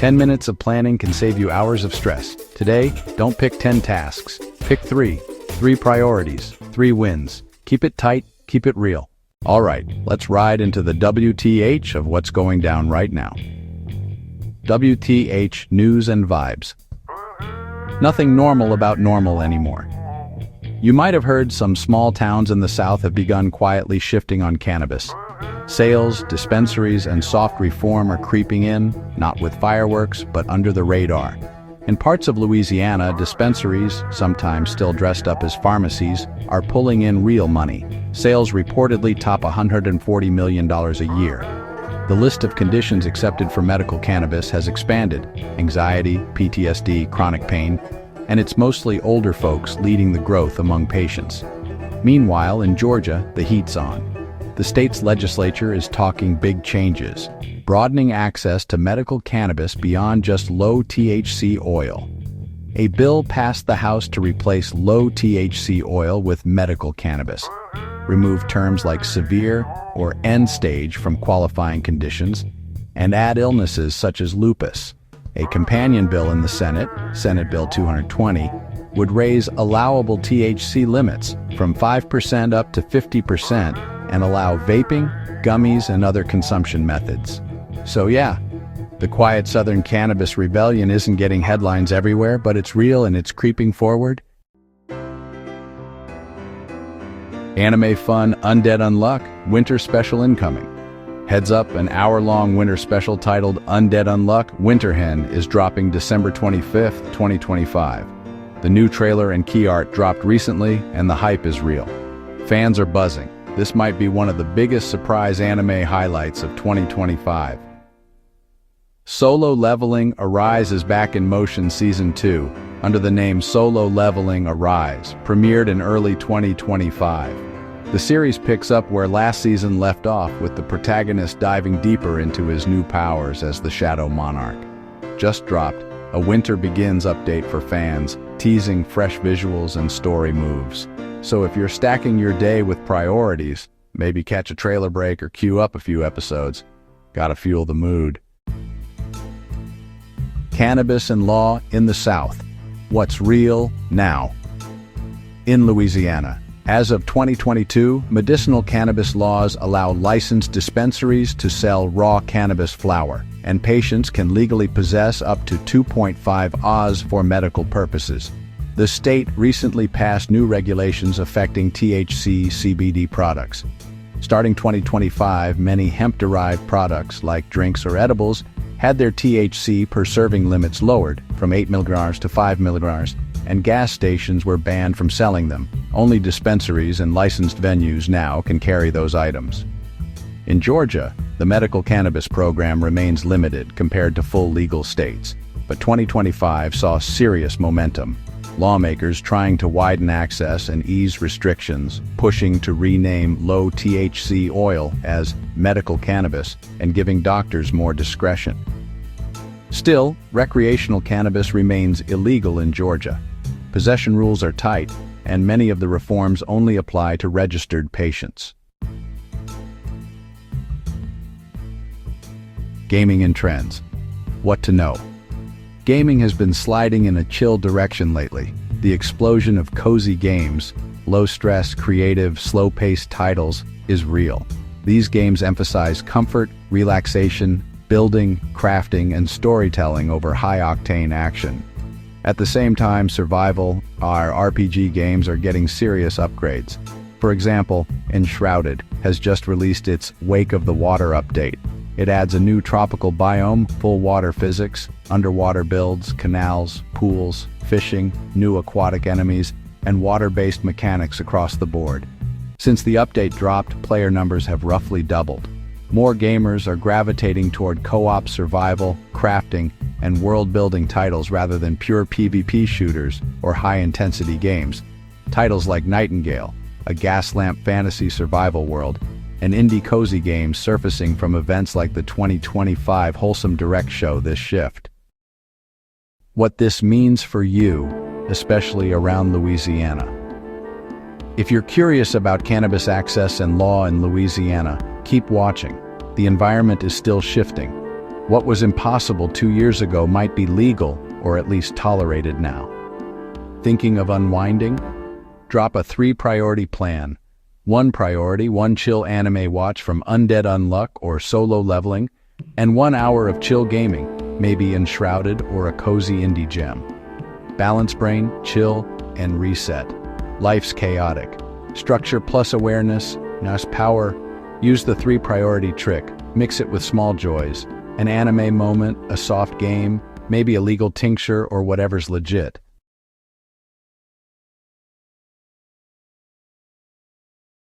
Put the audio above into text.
10 minutes of planning can save you hours of stress. Today, don't pick 10 tasks. Pick 3. 3 priorities, 3 wins. Keep it tight, keep it real. All right, let's ride into the WTH of what's going down right now. WTH News and Vibes. Nothing normal about normal anymore. You might have heard some small towns in the South have begun quietly shifting on cannabis. Sales, dispensaries, and soft reform are creeping in, not with fireworks, but under the radar. In parts of Louisiana, dispensaries, sometimes still dressed up as pharmacies, are pulling in real money. Sales reportedly top $140 million a year. The list of conditions accepted for medical cannabis has expanded: anxiety, PTSD, chronic pain, and it's mostly older folks leading the growth among patients. Meanwhile, in Georgia, the heat's on. The state's legislature is talking big changes, broadening access to medical cannabis beyond just low THC oil. A bill passed the House to replace low THC oil with medical cannabis, remove terms like severe or end stage from qualifying conditions, and add illnesses such as lupus. A companion bill in the Senate, Senate Bill 220, would raise allowable THC limits from 5% up to 50% and allow vaping, gummies, and other consumption methods. So yeah, the quiet Southern cannabis rebellion isn't getting headlines everywhere, but it's real and it's creeping forward. Anime Fun Undead Unluck Winter Special incoming. Heads up, an hour-long winter special titled Undead Unluck Winter Hen is dropping December 25th, 2025. The new trailer and key art dropped recently, and the hype is real. Fans are buzzing. This might be one of the biggest surprise anime highlights of 2025. Solo Leveling Arise is back in motion Season 2, under the name Solo Leveling Arise, premiered in early 2025. The series picks up where last season left off, with the protagonist diving deeper into his new powers as the Shadow Monarch. Just dropped, a Winter Begins update for fans, teasing fresh visuals and story moves. So if you're stacking your day with priorities, maybe catch a trailer break or queue up a few episodes. Gotta fuel the mood. Cannabis and law in the South. What's real now? In Louisiana, as of 2022, medicinal cannabis laws allow licensed dispensaries to sell raw cannabis flower, and patients can legally possess up to 2.5 Oz for medical purposes. The state recently passed new regulations affecting THC CBD products. Starting 2025, many hemp-derived products like drinks or edibles had their THC per serving limits lowered from 8 mg to 5 mg, and gas stations were banned from selling them. Only dispensaries and licensed venues now can carry those items. In Georgia, the medical cannabis program remains limited compared to full legal states, but 2025 saw serious momentum. Lawmakers trying to widen access and ease restrictions, pushing to rename low THC oil as medical cannabis and giving doctors more discretion. Still, recreational cannabis remains illegal in Georgia. Possession rules are tight, and many of the reforms only apply to registered patients. Gaming and trends. What to know. Gaming has been sliding in a chill direction lately. The explosion of cozy games, low-stress, creative, slow-paced titles is real. These games emphasize comfort, relaxation, building, crafting, and storytelling over high-octane action. At the same time, survival, our RPG games are getting serious upgrades. For example, Enshrouded has just released its Wake of the Water update. It adds a new tropical biome, full water physics, underwater builds, canals, pools, fishing, new aquatic enemies, and water-based mechanics across the board. Since the update dropped, player numbers have roughly doubled. More gamers are gravitating toward co-op survival, crafting, and world-building titles rather than pure PvP shooters or high-intensity games. Titles like Nightingale, a gas lamp fantasy survival world, and indie cozy games surfacing from events like the 2025 Wholesome Direct show this shift. What this means for you, especially around Louisiana. If you're curious about cannabis access and law in Louisiana, keep watching. The environment is still shifting. What was impossible 2 years ago might be legal, or at least tolerated now. Thinking of unwinding? Drop a 3-priority plan. 1 priority, 1 chill anime watch from Undead Unluck or Solo Leveling, and 1 hour of chill gaming, maybe Enshrouded or a cozy indie gem. Balance brain, chill, and reset. Life's chaotic. Structure plus awareness, NAS power. Use the 3-priority trick. Mix it with small joys. An anime moment, a soft game, maybe a legal tincture or whatever's legit.